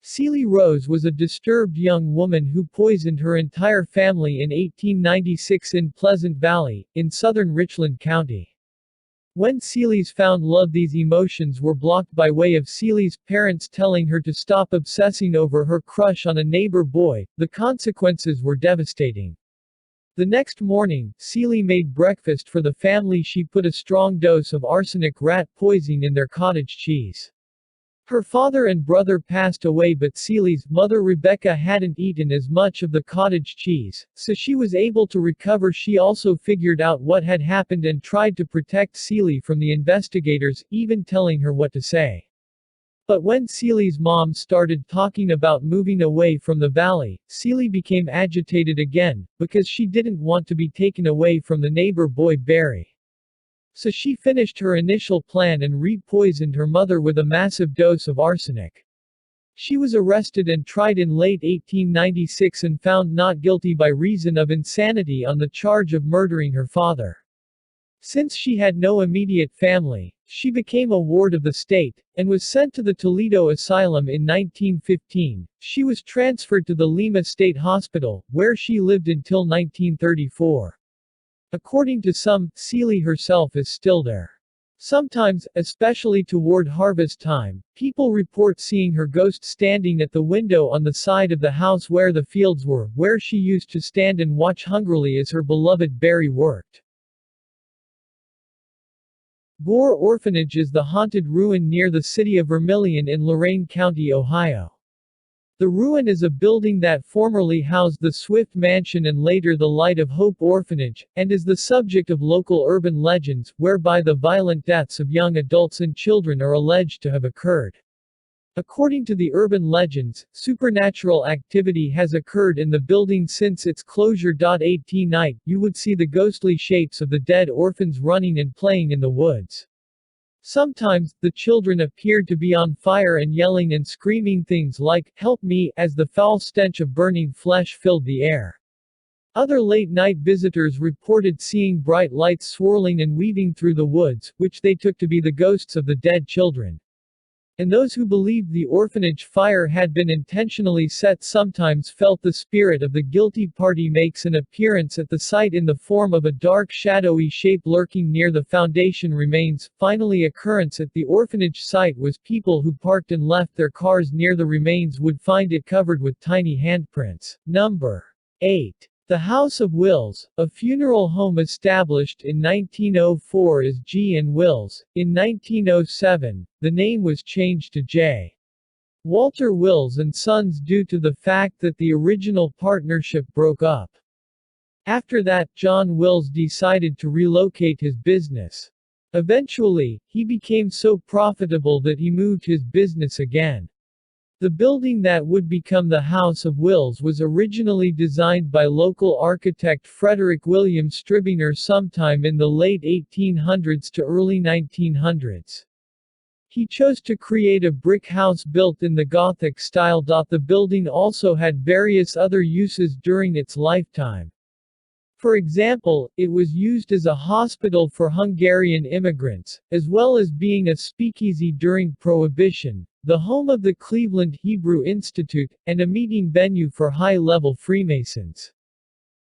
Celie Rose was a disturbed young woman who poisoned her entire family in 1896 in Pleasant Valley, in southern Richland County. When Celie's found love, these emotions were blocked by way of Celie's parents telling her to stop obsessing over her crush on a neighbor boy. The consequences were devastating. The next morning, Celie made breakfast for the family. She put a strong dose of arsenic rat poison in their cottage cheese. Her father and brother passed away, but Celie's mother Rebecca hadn't eaten as much of the cottage cheese, so she was able to recover. She also figured out what had happened and tried to protect Celie from the investigators, even telling her what to say. But when Celie's mom started talking about moving away from the valley, Celie became agitated again, because she didn't want to be taken away from the neighbor boy Barry. So she finished her initial plan and re-poisoned her mother with a massive dose of arsenic. She was arrested and tried in late 1896 and found not guilty by reason of insanity on the charge of murdering her father. Since she had no immediate family, she became a ward of the state, and was sent to the Toledo Asylum in 1915. She was transferred to the Lima State Hospital, where she lived until 1934. According to some, Celie herself is still there. Sometimes, especially toward harvest time, people report seeing her ghost standing at the window on the side of the house where the fields were, where she used to stand and watch hungrily as her beloved Barry worked. Gore Orphanage is the haunted ruin near the city of Vermilion in Lorain County, Ohio. The ruin is a building that formerly housed the Swift Mansion and later the Light of Hope Orphanage, and is the subject of local urban legends, whereby the violent deaths of young adults and children are alleged to have occurred. According to the urban legends, supernatural activity has occurred in the building since its closure. At night, you would see the ghostly shapes of the dead orphans running and playing in the woods. Sometimes, the children appeared to be on fire and yelling and screaming things like, "Help me," as the foul stench of burning flesh filled the air. Other late-night visitors reported seeing bright lights swirling and weaving through the woods, which they took to be the ghosts of the dead children. And those who believed the orphanage fire had been intentionally set sometimes felt the spirit of the guilty party makes an appearance at the site in the form of a dark shadowy shape lurking near the foundation remains. Finally, occurrence at the orphanage site was people who parked and left their cars near the remains would find it covered with tiny handprints. Number 8. The House of Wills, a funeral home established in 1904 as G. and Wills. In 1907, the name was changed to J. Walter Wills and Sons due to the fact that the original partnership broke up. After that, John Wills decided to relocate his business. Eventually, he became so profitable that he moved his business again. The building that would become the House of Wills was originally designed by local architect Frederick William Stribiner sometime in the late 1800s to early 1900s. He chose to create a brick house built in the Gothic style. The building also had various other uses during its lifetime. For example, it was used as a hospital for Hungarian immigrants, as well as being a speakeasy during Prohibition, the home of the Cleveland Hebrew Institute, and a meeting venue for high-level Freemasons.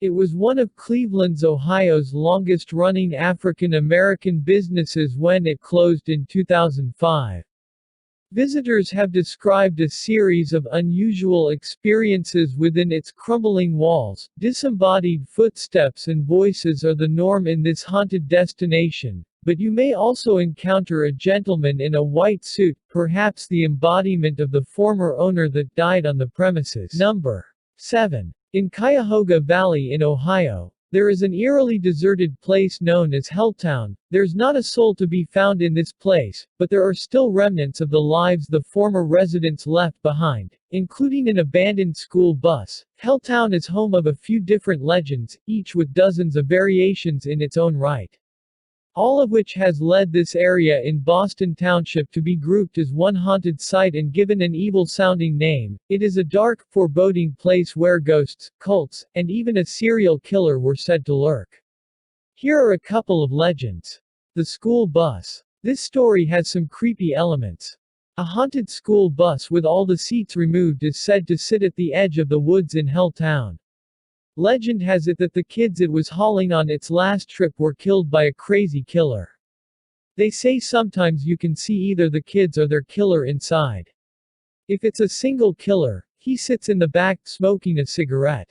It was one of Cleveland's, Ohio's longest-running African-American businesses when it closed in 2005. Visitors have described a series of unusual experiences within its crumbling walls. Disembodied footsteps and voices are the norm in this haunted destination, but you may also encounter a gentleman in a white suit, perhaps the embodiment of the former owner that died on the premises. Number 7. In Cuyahoga Valley in Ohio, there is an eerily deserted place known as Helltown. There's not a soul to be found in this place, but there are still remnants of the lives the former residents left behind, including an abandoned school bus. Helltown is home of a few different legends, each with dozens of variations in its own right. All of which has led this area in Boston Township to be grouped as one haunted site and given an evil-sounding name. It is a dark, foreboding place where ghosts, cults, and even a serial killer were said to lurk. Here are a couple of legends. The school bus. This story has some creepy elements. A haunted school bus with all the seats removed is said to sit at the edge of the woods in Hell Town. Legend has it that the kids it was hauling on its last trip were killed by a crazy killer. They say sometimes you can see either the kids or their killer inside. If it's a single killer, he sits in the back smoking a cigarette.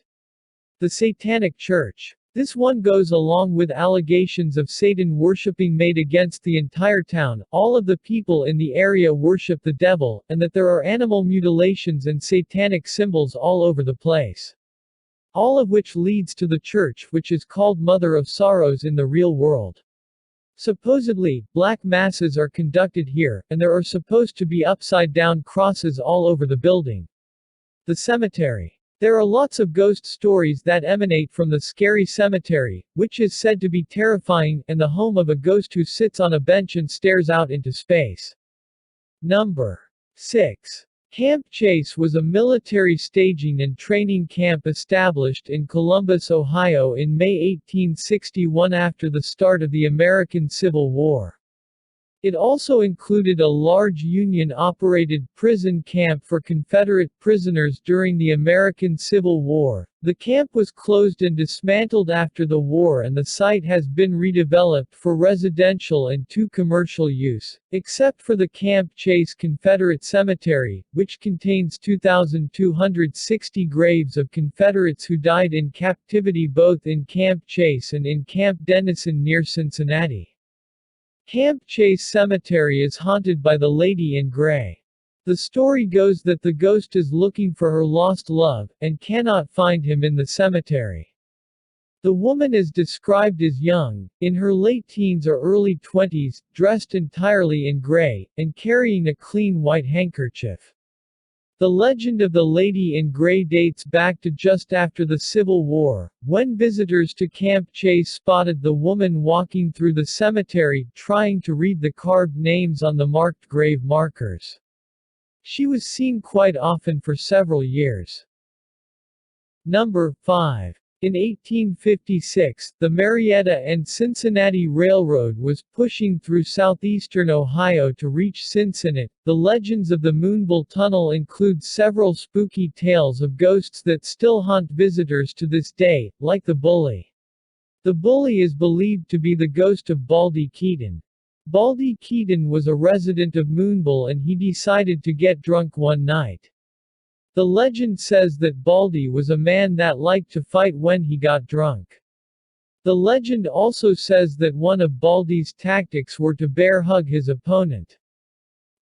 The Satanic Church. This one goes along with allegations of Satan worshipping made against the entire town. All of the people in the area worship the devil, and that there are animal mutilations and satanic symbols all over the place. All of which leads to the church, which is called Mother of Sorrows in the real world. Supposedly, black masses are conducted here, and there are supposed to be upside-down crosses all over the building. The cemetery. There are lots of ghost stories that emanate from the scary cemetery, which is said to be terrifying, and the home of a ghost who sits on a bench and stares out into space. Number 6. Camp Chase was a military staging and training camp established in Columbus, Ohio in May 1861 after the start of the American Civil War. It also included a large Union-operated prison camp for Confederate prisoners during the American Civil War. The camp was closed and dismantled after the war, and the site has been redeveloped for residential and commercial use, except for the Camp Chase Confederate Cemetery, which contains 2,260 graves of Confederates who died in captivity both in Camp Chase and in Camp Dennison near Cincinnati. Camp Chase Cemetery is haunted by the Lady in Gray. The story goes that the ghost is looking for her lost love, and cannot find him in the cemetery. The woman is described as young, in her late teens or early 20s, dressed entirely in gray, and carrying a clean white handkerchief. The legend of the Lady in Gray dates back to just after the Civil War, when visitors to Camp Chase spotted the woman walking through the cemetery trying to read the carved names on the marked grave markers. She was seen quite often for several years. Number 5. In 1856, the Marietta and Cincinnati Railroad was pushing through southeastern Ohio to reach Cincinnati. The legends of the Moonbull Tunnel include several spooky tales of ghosts that still haunt visitors to this day, like the Bully. The Bully is believed to be the ghost of Baldy Keaton. Baldy Keaton was a resident of Moonbull and he decided to get drunk one night. The legend says that Baldy was a man that liked to fight when he got drunk. The legend also says that one of Baldy's tactics were to bear hug his opponent.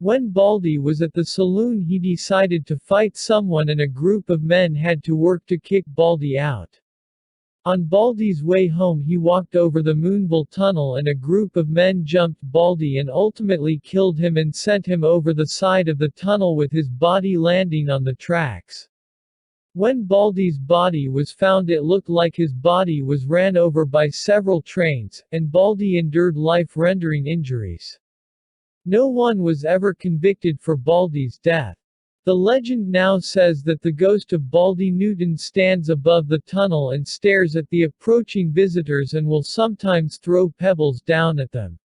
When Baldy was at the saloon, he decided to fight someone and a group of men had to work to kick Baldy out. On Baldy's way home, he walked over the Moonbull Tunnel and a group of men jumped Baldy and ultimately killed him and sent him over the side of the tunnel with his body landing on the tracks. When Baldy's body was found, it looked like his body was ran over by several trains, and Baldy endured life-rendering injuries. No one was ever convicted for Baldy's death. The legend now says that the ghost of Baldy Newton stands above the tunnel and stares at the approaching visitors and will sometimes throw pebbles down at them.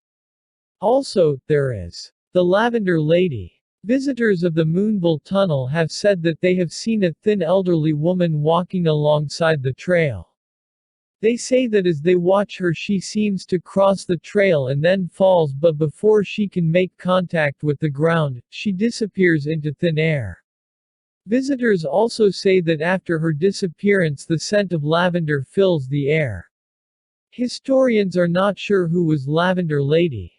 Also, there is the Lavender Lady. Visitors of the Moonbull Tunnel have said that they have seen a thin elderly woman walking alongside the trail. They say that as they watch her, she seems to cross the trail and then falls, but before she can make contact with the ground, she disappears into thin air. Visitors also say that after her disappearance, the scent of lavender fills the air. Historians are not sure who was Lavender Lady.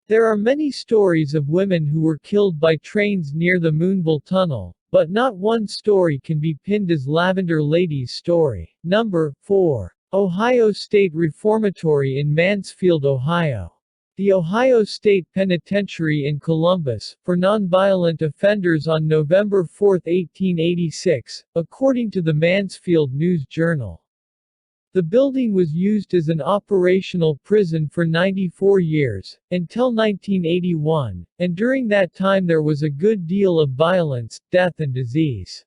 There are many stories of women who were killed by trains near the Moonbull Tunnel, but not one story can be pinned as Lavender Lady's story. Number 4. Ohio State Reformatory in Mansfield, Ohio. The Ohio State Penitentiary in Columbus, for nonviolent offenders on November 4, 1886, according to the Mansfield News-Journal. The building was used as an operational prison for 94 years, until 1981, and during that time there was a good deal of violence, death and disease.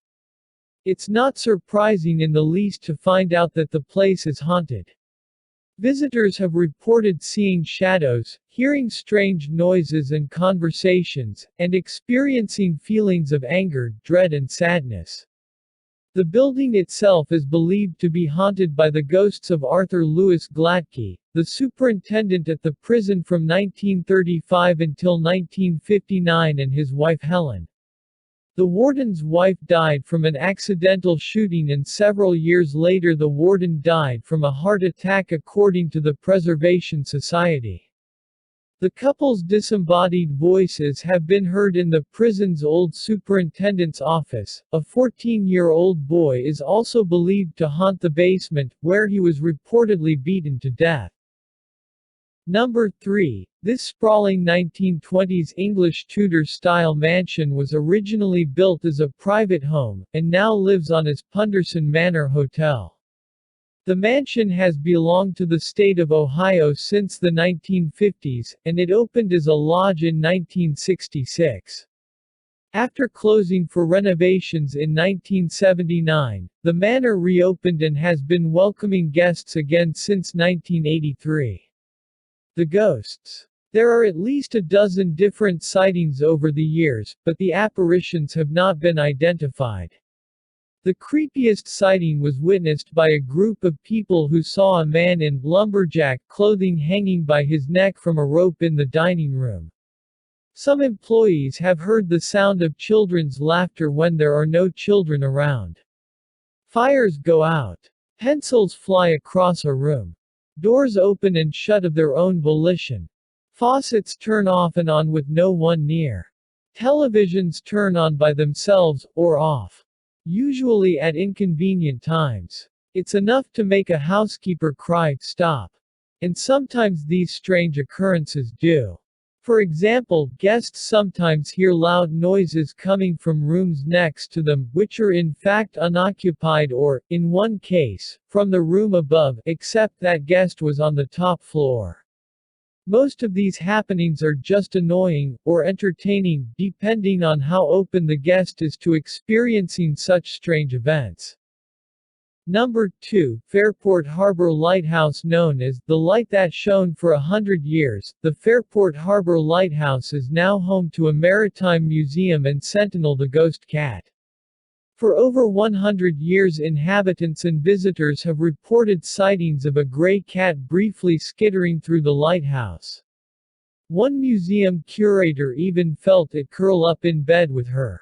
It's not surprising in the least to find out that the place is haunted. Visitors have reported seeing shadows, hearing strange noises and conversations, and experiencing feelings of anger, dread and sadness. The building itself is believed to be haunted by the ghosts of Arthur Louis Glatke, the superintendent at the prison from 1935 until 1959, and his wife Helen. The warden's wife died from an accidental shooting, and several years later the warden died from a heart attack, according to the Preservation Society. The couple's disembodied voices have been heard in the prison's old superintendent's office. A 14-year-old boy is also believed to haunt the basement, where he was reportedly beaten to death. Number 3. This sprawling 1920s English Tudor-style mansion was originally built as a private home, and now lives on as Punderson Manor Hotel. The mansion has belonged to the state of Ohio since the 1950s, and it opened as a lodge in 1966. After closing for renovations in 1979, the manor reopened and has been welcoming guests again since 1983. The ghosts. There are at least a dozen different sightings over the years, but the apparitions have not been identified. The creepiest sighting was witnessed by a group of people who saw a man in lumberjack clothing hanging by his neck from a rope in the dining room. Some employees have heard the sound of children's laughter when there are no children around. Fires go out. Pencils fly across a room. Doors open and shut of their own volition. Faucets turn off and on with no one near. Televisions turn on by themselves, or off. Usually at inconvenient times. It's enough to make a housekeeper cry, "Stop." And sometimes these strange occurrences do. For example, guests sometimes hear loud noises coming from rooms next to them, which are in fact unoccupied or, in one case, from the room above, except that guest was on the top floor. Most of these happenings are just annoying, or entertaining, depending on how open the guest is to experiencing such strange events. Number 2. Fairport Harbor Lighthouse. Known as the light that shone for 100 years, the Fairport Harbor Lighthouse is now home to a maritime museum and Sentinel the ghost cat. For over 100 years, inhabitants and visitors have reported sightings of a gray cat briefly skittering through the lighthouse. One museum curator even felt it curl up in bed with her.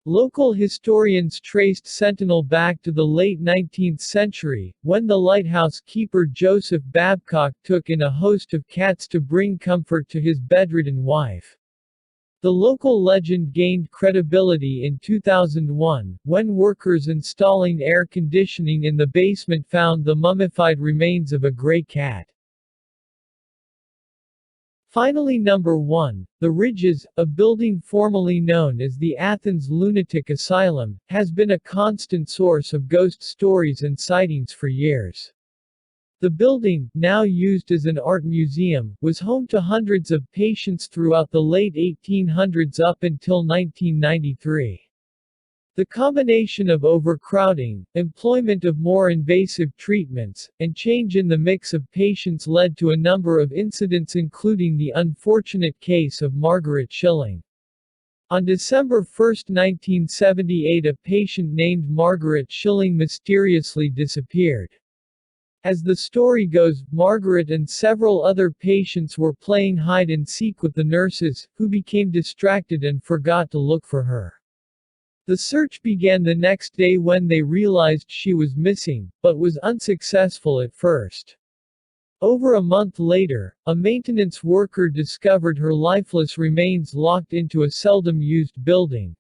Local historians traced Sentinel back to the late 19th century, when the lighthouse keeper Joseph Babcock took in a host of cats to bring comfort to his bedridden wife. The local legend gained credibility in 2001, when workers installing air conditioning in the basement found the mummified remains of a gray cat. Finally, number 1, The Ridges, a building formerly known as the Athens Lunatic Asylum, has been a constant source of ghost stories and sightings for years. The building, now used as an art museum, was home to hundreds of patients throughout the late 1800s up until 1993. The combination of overcrowding, employment of more invasive treatments, and change in the mix of patients led to a number of incidents, including the unfortunate case of Margaret Schilling. On December 1, 1978, a patient named Margaret Schilling mysteriously disappeared. As the story goes, Margaret and several other patients were playing hide-and-seek with the nurses, who became distracted and forgot to look for her. The search began the next day when they realized she was missing, but was unsuccessful at first. Over a month later, a maintenance worker discovered her lifeless remains locked into a seldom-used building.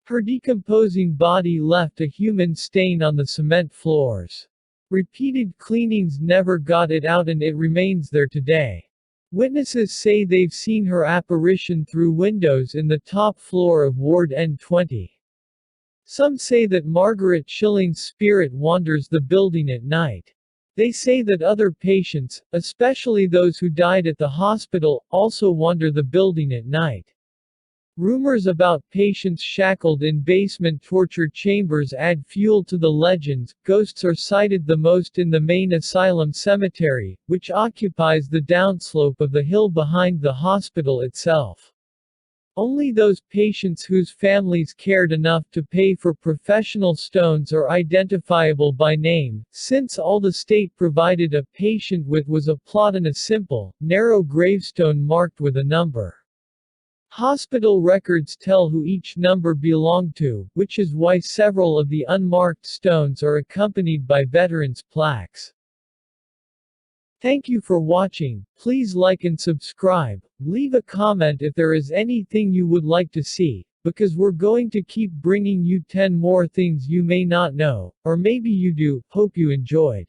Her decomposing body left a human stain on the cement floors. Repeated cleanings never got it out, and it remains there today. Witnesses say they've seen her apparition through windows in the top floor of Ward N20. Some say that Margaret Schilling's spirit wanders the building at night. They say that other patients, especially those who died at the hospital, also wander the building at night. Rumors about patients shackled in basement torture chambers add fuel to the legends. Ghosts are sighted the most in the main asylum cemetery, which occupies the downslope of the hill behind the hospital itself. Only those patients whose families cared enough to pay for professional stones are identifiable by name, since all the state provided a patient with was a plot and a simple, narrow gravestone marked with a number. Hospital records tell who each number belonged to, which is why several of the unmarked stones are accompanied by veterans' plaques. Thank you for watching. Please like and subscribe. Leave a comment if there is anything you would like to see, because we're going to keep bringing you 10 more things you may not know, or maybe you do. Hope you enjoyed.